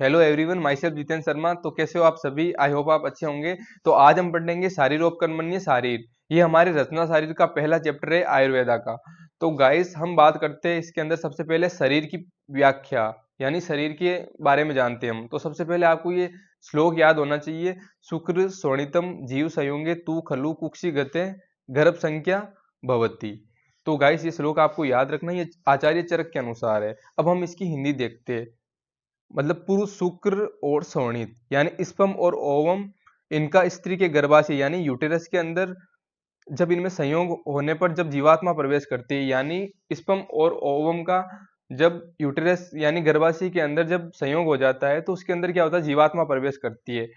Hello everyone, my self Jitendra Sharma. तो कैसे हो आप सभी? आई होप आप अच्छे होंगे। तो आज हम पढ़ेंगे शारीरोपकर्मण्य शारीर। ये हमारे रचना शारीर का पहला चैप्टर है आयुर्वेदा का। तो गाइस, हम बात करते हैं इसके अंदर सबसे पहले शरीर की व्याख्या, यानी शरीर के बारे में जानते हैं हम। तो सबसे पहले आपको ये श्लोक याद होना चाहिए। शुक्र शोणितम जीव संयुगे तू खलु कुक्षि गते गर्भ संख्या भवती। तो गाइस, ये श्लोक आपको याद रखना, ये आचार्य चरक के अनुसार है। अब हम इसकी हिंदी देखते हैं। मतलब पुरुष शुक्र और शोणित यानी स्पर्म और ओवम, इनका स्त्री के गर्भाशय यानी यूटेरस के अंदर जब इनमें संयोग होने पर जब जीवात्मा प्रवेश करती है, यानी स्पर्म और ओवम का जब यूटेरस यानी गर्भाशय के अंदर जब संयोग हो जाता है तो उसके अंदर क्या होता है, जीवात्मा प्रवेश करती है।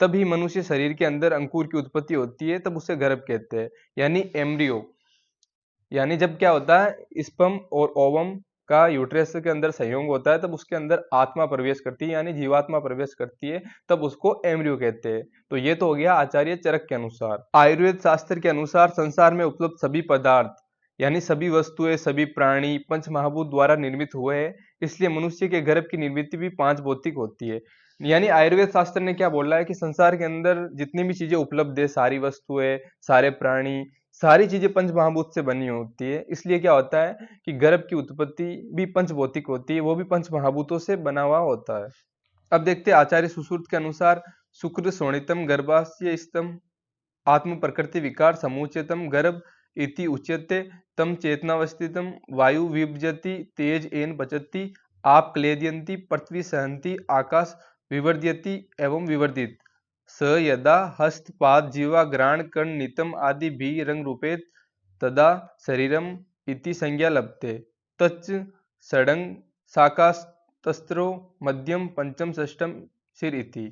तभी मनुष्य शरीर के अंदर अंकुर की उत्पत्ति होती है, तब उसे गर्भ कहते हैं, यानी एम्ब्रियो। यानी जब क्या होता है, स्पर्म और ओवम का यूट्रस के अंदर संयोग होता है, तब उसके अंदर आत्मा प्रवेश करती है, यानी जीवात्मा प्रवेश करती है, तब उसको एम्ब्रियो कहते हैं। तो ये तो हो गया आचार्य चरक के अनुसार। आयुर्वेद शास्त्र के अनुसार संसार में उपलब्ध सभी पदार्थ यानी सभी वस्तुएं, सभी प्राणी पंच महाभूत द्वारा निर्मित हुए हैं। इसलिए मनुष्य के गर्भ की निर्मित भी पांच भौतिक होती है। यानी आयुर्वेद शास्त्र ने क्या बोला है कि संसार के अंदर जितनी भी चीजें उपलब्ध है, सारी वस्तुएं, सारे प्राणी, सारी चीजें पंच महाभूत से बनी होती है। इसलिए क्या होता है कि गर्भ की उत्पत्ति भी पंचभौतिक होती है, वो भी पंच महाभूतों से बना हुआ होता है। अब देखते हैं आचार्य सुश्रुत के अनुसार। शुक्र शोणितम गर्भाशय स्तम आत्म प्रकृति विकार समुचितम गर्भ इति उच्यते तम चेतनावस्थितम वायु विभजति तेज एन पचति आप क्लेदयन्ति पृथ्वी सहन्ति आकाश विवर्ध्यति एवं विवर्धित स यदा हस्तपाद जीवा ग्राण कर्ण नितम आदि भी रंग रूपेत तदा शरीरम इति संज्ञा लभते तच्च षडंग शाकास्तस्त्रो मध्यम पंचम षष्ठम सिर इति।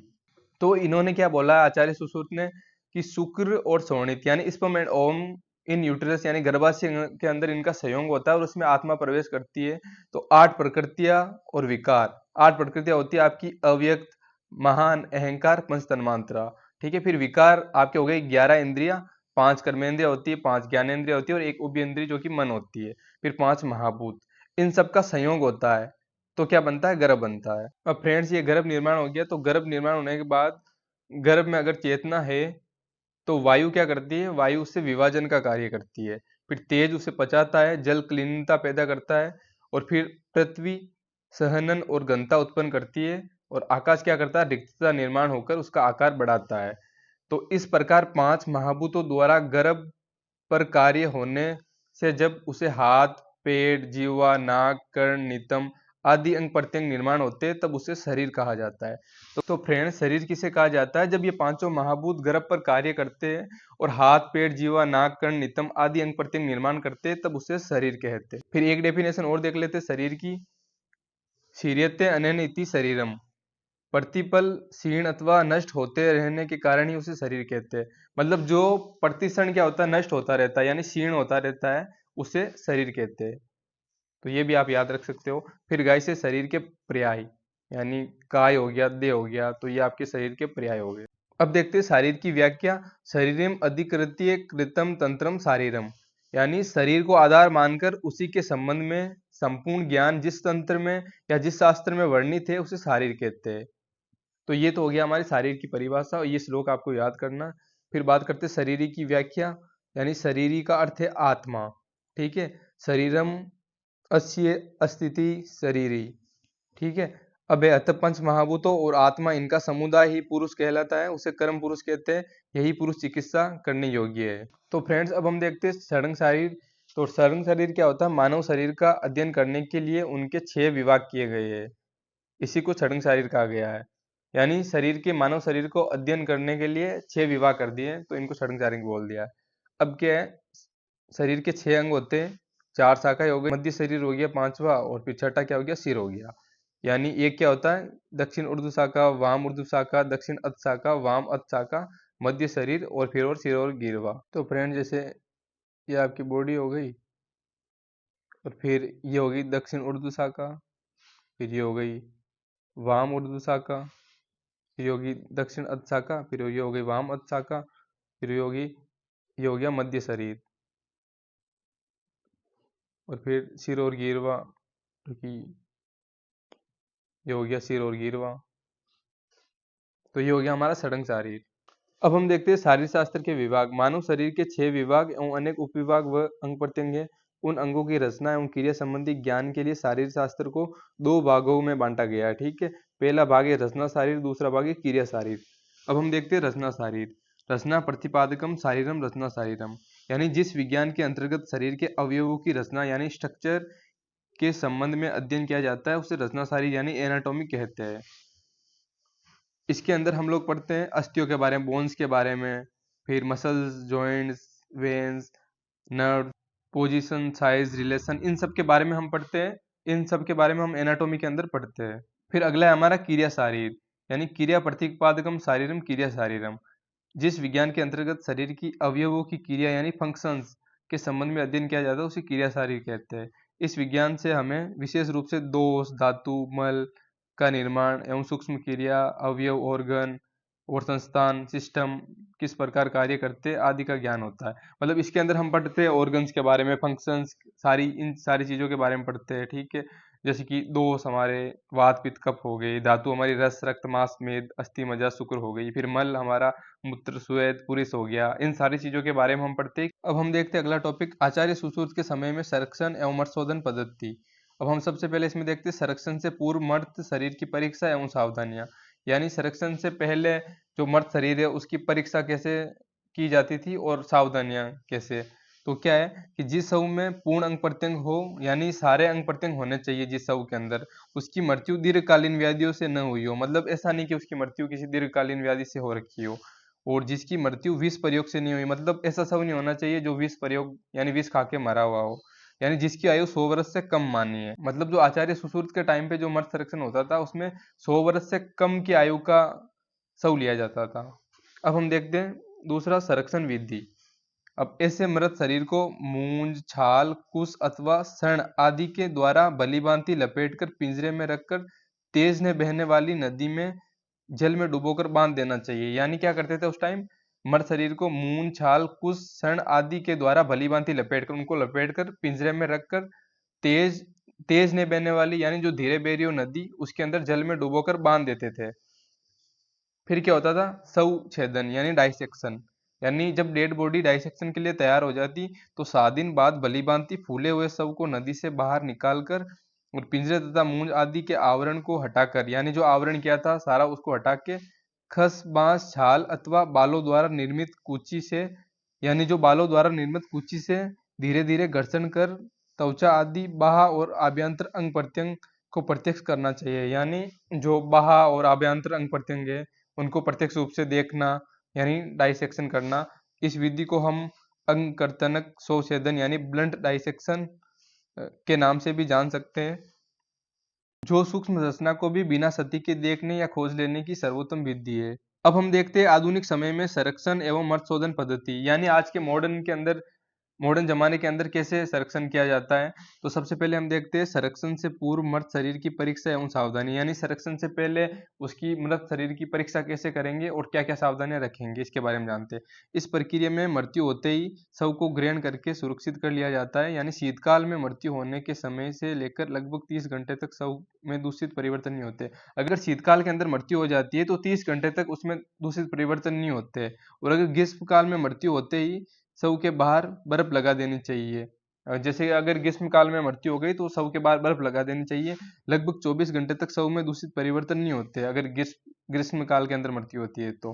तो इन्होंने क्या बोला आचार्य सुश्रुत ने कि शुक्र और शोणित यानी sperm and ovum in uterus यानी गर्भाशय के अंदर इनका संयोग होता है और उसमें आत्मा प्रवेश करती है। तो आठ प्रकृतियां और विकार, आठ प्रकृतियां होती है आपकी अव्यक्त, महान, अहंकार, पंच तन्मात्रा। ठीक है, फिर विकार आपके हो गए 11 इंद्रिया, पांच कर्मेंद्रिया होती है, पांच ज्ञानेंद्रिया होती है और एक उप इंद्रिय जो कि मन होती है। फिर पांच महाभूत, इन सबका संयोग होता है तो क्या बनता है, गर्भ बनता है। अब फ्रेंड्स, ये गर्भ निर्माण हो गया। तो गर्भ निर्माण होने के बाद गर्भ में अगर चेतना है तो वायु क्या करती है, वायु उससे विभाजन का कार्य करती है। फिर तेज उसे पचाता है, जल क्लीनता पैदा करता है, और फिर पृथ्वी सहनन और घनता उत्पन्न करती है, और आकाश क्या करता है, रिक्तता निर्माण होकर उसका आकार बढ़ाता है। तो इस प्रकार पांच महाभूतों द्वारा गर्भ पर कार्य होने से जब उसे हाथ, पेट, जीवा, नाक, कर्ण, नितंब आदि अंग प्रत्यंग निर्माण होते हैं, तब उसे शरीर कहा जाता है। तो फ्रेंड, शरीर किसे कहा जाता है, जब ये पांचों महाभूत गर्भ पर कार्य करते हैं और हाथ, पेट, जीवा, नाक, कर्ण, नितंब आदि अंग प्रत्यंग निर्माण करते हैं, तब उसे शरीर कहते हैं। फिर एक डेफिनेशन और देख लेते हैं शरीर की। शीर्यते अनेन इति शरीरम, प्रतिपल क्षीण अथवा नष्ट होते रहने के कारण ही उसे शरीर कहते हैं। मतलब जो प्रतिक्षण क्या होता है, नष्ट होता रहता है, यानी क्षीण होता रहता है, उसे शरीर कहते हैं। तो ये भी आप याद रख सकते हो। फिर गाय से शरीर के पर्याय, यानी काय हो गया, देह हो गया, तो ये आपके शरीर के पर्याय हो गए। अब देखते हैं शरीर की व्याख्या। शरीरम अधिकृत्य कृतम तंत्रम शारीरम, यानी शरीर को आधार मानकर उसी के संबंध में संपूर्ण ज्ञान जिस तंत्र में या जिस शास्त्र में वर्णित है, उसे शारीर कहते हैं। तो ये तो हो गया हमारे शरीर की परिभाषा, और ये श्लोक आपको याद करना। फिर बात करते हैं शरीरी की व्याख्या, यानी शरीरी का अर्थ है आत्मा। ठीक है, शरीरम अस्य अस्तिति शरीरी। ठीक है, अब अत पंच महाभूतों और आत्मा, इनका समुदाय ही पुरुष कहलाता है, उसे कर्म पुरुष कहते हैं। यही पुरुष चिकित्सा करने योग्य है। तो फ्रेंड्स, अब हम देखते हैं षडंग शरीर। तो षडंग शरीर क्या होता है, मानव शरीर का अध्ययन करने के लिए उनके 6 विभाग किए गए हैं। इसी को षडंग शरीर कहा गया है। यानी शरीर के, मानव शरीर को अध्ययन करने के लिए 6 विभाग कर दिए, तो इनको षडंग शरीर बोल दिया। अब क्या है, शरीर के 6 अंग होते हैं, 4 शाखाएं हो गई, मध्य शरीर हो गया पांचवा, और फिर छठा क्या हो गया, सिर हो गया। यानी एक क्या होता है, दक्षिण ऊर्ध्व शाखा, वाम ऊर्ध्व शाखा, दक्षिण अध शाखा, वाम अध शाखा, मध्य शरीर, और फिर और सिर और गिरवा। तो फ्रेंड, जैसे ये आपकी बॉडी हो गई, और फिर ये होगी दक्षिण ऊर्ध्व शाखा, फिर ये हो गई वाम ऊर्ध्व शाखा, फिर ये होगी दक्षिण अध शाखा, फिर ये हो गई वाम अध शाखा, फिर ये होगी, ये हो गया मध्य शरीर, और फिर सिर और गिरवा, क्योंकि ये हो गया सिर और गिरवा। तो ये हो गया हमारा सड़ंग शारीर। अब हम देखते हैं शारीर शास्त्र के विभाग। मानव शरीर के 6 विभाग एवं अनेक उपविभाग व अंग प्रत्यंग हैं। उन अंगों की रचना एवं क्रिया संबंधी ज्ञान के लिए शारीर शास्त्र को 2 भागों में बांटा गया है, ठीक है। पहला भाग है रचना शारीर, दूसरा भाग है क्रिया शारीर। अब हम देखते हैं रचना शारीर। रचना प्रतिपादकम शारीरम रचना शारीरम, यानी जिस विज्ञान के अंतर्गत शरीर के अवयवों की रचना यानी स्ट्रक्चर के संबंध में अध्ययन किया जाता है उसे रचना शारीर यानी एनाटॉमी कहते हैं। इसके अंदर हम लोग पढ़ते हैं अस्थियों के बारे में, बोन्स के बारे में, फिर muscles, joints, veins, nerve, position, size, relation, इन सब के बारे में हम पढ़ते हैं। इन सब के बारे में हम एनाटॉमी के अंदर पढ़ते हैं। फिर अगला है हमारा क्रिया शारीर, यानी क्रिया प्रतिपादकम शारीरम क्रिया शारीरम, जिस विज्ञान के अंतर्गत शरीर की अवयवों की क्रिया यानी फंक्शंस के संबंध में अध्ययन किया जाता है उसे क्रिया शारीर कहते हैं। इस विज्ञान से हमें विशेष रूप से दोष, धातु, मल का निर्माण एवं सूक्ष्म क्रिया, अवयव, ऑर्गन और संस्थान, सिस्टम किस प्रकार कार्य करते हैं आदि का ज्ञान होता है। मतलब इसके अंदर हम पढ़ते हैं ऑर्गन्स के बारे में, फंक्शंस, इन सारी चीज़ों के बारे में पढ़ते हैं, ठीक है। जैसे कि दोष हमारे वात, पित्त, कफ हो गई, धातु हमारी रस, रक्त, मांस, मेद, अस्थि, मज्जा, शुक्र हो गई, फिर मल हमारा मूत्र, श्वेत, पुरुष हो गया। इन सारी चीज़ों के बारे में हम पढ़ते हैं। अब हम देखते हैं अगला टॉपिक, आचार्य सुश्रुत के समय में संरक्षण एवं मर्तशोधन पद्धति। अब हम सबसे पहले इसमें देखते हैं संरक्षण से पूर्व मर्त शरीर की परीक्षा एवं सावधानियां, यानी संरक्षण से पहले जो मर्त शरीर है उसकी परीक्षा कैसे की जाती थी और सावधानियां कैसे। तो क्या है कि जिस शव में पूर्ण अंग प्रत्यंग हो, यानी सारे अंग प्रत्यंग होने चाहिए जिस शव के अंदर, उसकी मृत्यु दीर्घकालीन व्याधियों से न हुई हो। मतलब ऐसा नहीं कि उसकी मृत्यु किसी दीर्घकालीन व्याधि से हो रखी हो। और जिसकी मृत्यु विष प्रयोग से नहीं हुई, मतलब ऐसा शव नहीं होना चाहिए जो विष प्रयोग यानी विष खा के मरा हुआ हो, यानी जिसकी आयु 100 वर्ष से कम मानी है। मतलब जो आचार्य सुश्रुत के टाइम पे जो मर्त संरक्षण होता था उसमें 100 वर्ष से कम की आयु का शव लिया जाता था। अब हम देखते हैं दूसरा संरक्षण विधि। अब ऐसे मृत शरीर को मूंज, छाल, कुश अथवा शण आदि के द्वारा भलीभांति लपेटकर पिंजरे में रखकर तेज न बहने वाली नदी में जल में डुबोकर बांध देना चाहिए। यानी क्या करते थे उस टाइम, मृत शरीर को मून, छाल, कुश, शण आदि के द्वारा भलीभांति लपेटकर उनको लपेटकर पिंजरे में रखकर तेज तेज नहीं बहने वाली यानी जो धीरे बह रही हो नदी उसके अंदर जल में डुबोकर बांध देते थे। फिर क्या होता था, शव छेदन यानी डाइसेक्शन, यानी जब डेड बॉडी डाइसेक्शन के लिए तैयार हो जाती तो 7 दिन बाद भलीभांति फूले हुए शव को नदी से बाहर निकालकर और पिंजरे तथा मूंज आदि के आवरण को हटाकर, यानी जो आवरण किया था सारा उसको हटा के खस, बांस, छाल अथवा बालों द्वारा निर्मित कूची से, यानी जो बालों द्वारा निर्मित कूची से धीरे धीरे घर्षण कर त्वचा आदि बाह्य और आभ्यंतर अंग प्रत्यंग को प्रत्यक्ष करना चाहिए। यानी जो बाह्य और आभ्यंतर अंग प्रत्यंग है उनको प्रत्यक्ष रूप से देखना, यानी डाइसेक्शन करना। इस विधि को हम अंग कर्तनक शवछेदन यानी ब्लंट डाइसेक्शन के नाम से भी जान सकते हैं, जो सूक्ष्म रचना को भी बिना क्षति के देखने या खोज लेने की सर्वोत्तम विधि है। अब हम देखते हैं आधुनिक समय में संरक्षण एवं मर्तशोधन पद्धति, यानी आज के मॉडर्न जमाने के अंदर कैसे संरक्षण किया जाता है। तो सबसे पहले हम देखते हैं संरक्षण से पूर्व मृत शरीर की परीक्षा एवं सावधानी, यानी संरक्षण से पहले उसकी मृत शरीर की परीक्षा कैसे करेंगे और क्या क्या सावधानियां रखेंगे इसके बारे में जानते हैं। इस प्रक्रिया में मृत्यु होते ही शव को ग्रहण करके सुरक्षित कर लिया जाता है, यानी शीतकाल में मृत्यु होने के समय से लेकर लगभग 30 घंटे तक शव में दूषित परिवर्तन नहीं होते। अगर शीतकाल के अंदर मृत्यु हो जाती है तो 30 घंटे तक उसमें दूषित परिवर्तन नहीं होते। और अगर ग्रीष्म काल में मृत्यु होते ही शव के बाहर बर्फ लगा देनी चाहिए। जैसे अगर ग्रीष्म काल में मृत्यु हो गई तो शव के बाहर बर्फ लगा देनी चाहिए। लगभग 24 घंटे तक शव में दूषित परिवर्तन नहीं होते अगर ग्रीष्म काल के अंदर मृत्यु होती है तो।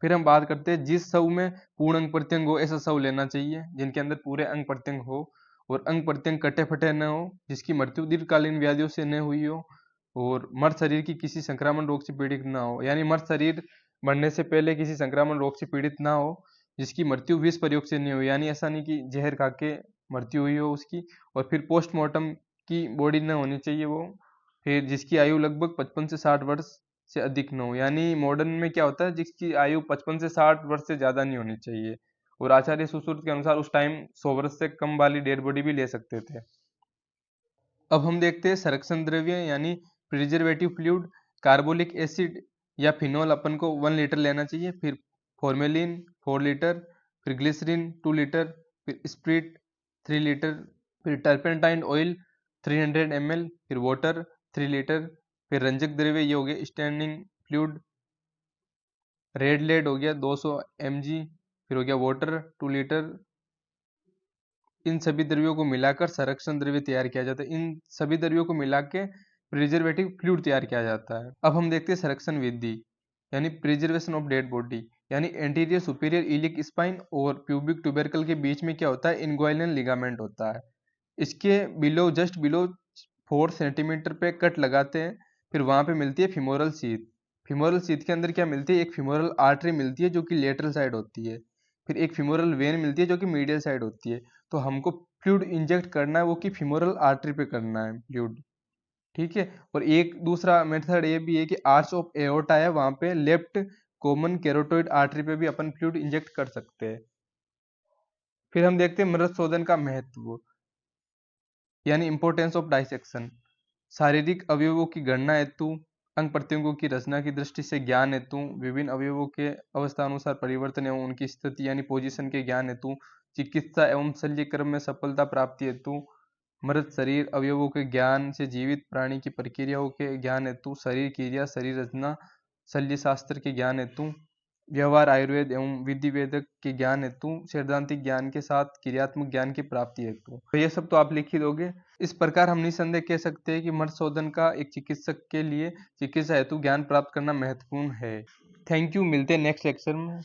फिर हम बात करते हैं जिस शव में पूर्ण अंग प्रत्यंग हो ऐसा शव लेना चाहिए जिनके अंदर पूरे अंग प्रत्यंग हो और अंग प्रत्यंग कटे फटे न हो, जिसकी मृत्यु दीर्घकालीन व्याधियों से न हुई हो और मर्त शरीर की किसी संक्रामक रोग से पीड़ित ना हो, यानी मर्त शरीर मरने से पहले किसी संक्रामक रोग से पीड़ित ना हो, जिसकी मृत्यु विष प्रयोग से नहीं हुई, यानी ऐसा नहीं कि जहर खा के मृत्यु हुई हो उसकी। और फिर पोस्टमार्टम की बॉडी न होनी चाहिए वो। फिर जिसकी आयु लगभग 55 से 60 वर्ष से अधिक न हो, यानी मॉडर्न में क्या होता है जिसकी आयु 55 से 60 वर्ष से ज़्यादा नहीं होनी चाहिए। और आचार्य सुश्रुत के अनुसार उस टाइम 100 वर्ष से कम वाली डेड बॉडी भी ले सकते थे। अब हम देखते हैं संरक्षण द्रव्य यानी प्रिजर्वेटिव फ्लूइड। कार्बोलिक एसिड या फिनॉल अपन को 1 लीटर लेना चाहिए, फिर फॉर्मेलिन 4 लीटर, फिर ग्लिसरीन 2 लीटर, फिर स्प्रिट 3 लीटर, फिर टर्पेंटाइन ऑयल 300 ml, फिर वाटर 3 लीटर, फिर रंजक द्रव्य ये हो गए स्टैंडिंग फ्लूइड रेड लेड हो गया 200 mg, फिर हो गया वाटर 2 लीटर। इन सभी द्रव्यों को मिलाकर संरक्षण द्रव्य तैयार किया जाता है। इन सभी द्रव्यों को मिला के प्रिजर्वेटिव फ्लूइड तैयार किया जाता है। अब हम देखते हैं संरक्षण विधि, यानी प्रिजर्वेशन ऑफ डेड बॉडी, यानी एंटीरियर सुपीरियर इलिक स्पाइन और प्यूबिक ट्यूबरकल के बीच में क्या होता है, इनग्वाइनल लिगामेंट होता है। इसके जस्ट बिलो 4 सेंटीमीटर पे कट लगाते हैं, फिर वहां पे मिलती है फिमोरल सीथ। फिमोरल सीथ के अंदर क्या मिलती है, एक फिमोरल आर्टरी मिलती है जो कि लेटरल साइड होती है, फिर एक फिमोरल वेन मिलती है जो कि मीडियल साइड होती है। तो हमको फ्लूइड इंजेक्ट करना है वो कि फिमोरल आर्टरी पे करना है फ्लूइड, ठीक है। और एक दूसरा मेथड ये भी है कि आर्च ऑफ एओर्टा है, वहां पे लेफ्ट कॉमन कैरोटोइड आर्टरी पे भी अपन फ्लूइड इंजेक्ट कर सकते हैं। फिर हम देखते हैं मृत शोधन का महत्व, यानी इंपॉर्टेंस ऑफ डाइसेक्शन। शारीरिक अवयवों की गणना हेतु, अंग प्रत्यंगों की रचना की दृष्टि से ज्ञान हेतु, विभिन्न अवयवों के अवस्थानुसार परिवर्तन एवं उनकी स्थिति यानी पोजीशन के ज्ञान हेतु, चिकित्सा एवं शल्य क्रम में सफलता प्राप्ति हेतु, मृत शरीर अवयवों के ज्ञान से जीवित प्राणी की प्रक्रियाओं के ज्ञान हेतु, शरीर क्रिया शरीर रचना शल्य शास्त्र के ज्ञान हेतु, व्यवहार आयुर्वेद एवं विधि वेदक के ज्ञान हेतु, सैद्धांतिक ज्ञान के साथ क्रियात्मक ज्ञान की प्राप्ति हेतु। तो ये सब तो आप लिख ही दोगे। इस प्रकार हम निसंदेह कह सकते हैं कि मर्शोधन का एक चिकित्सक के लिए चिकित्सा हेतु ज्ञान प्राप्त करना महत्वपूर्ण है। थैंक यू, मिलते हैं नेक्स्ट लेक्चर में।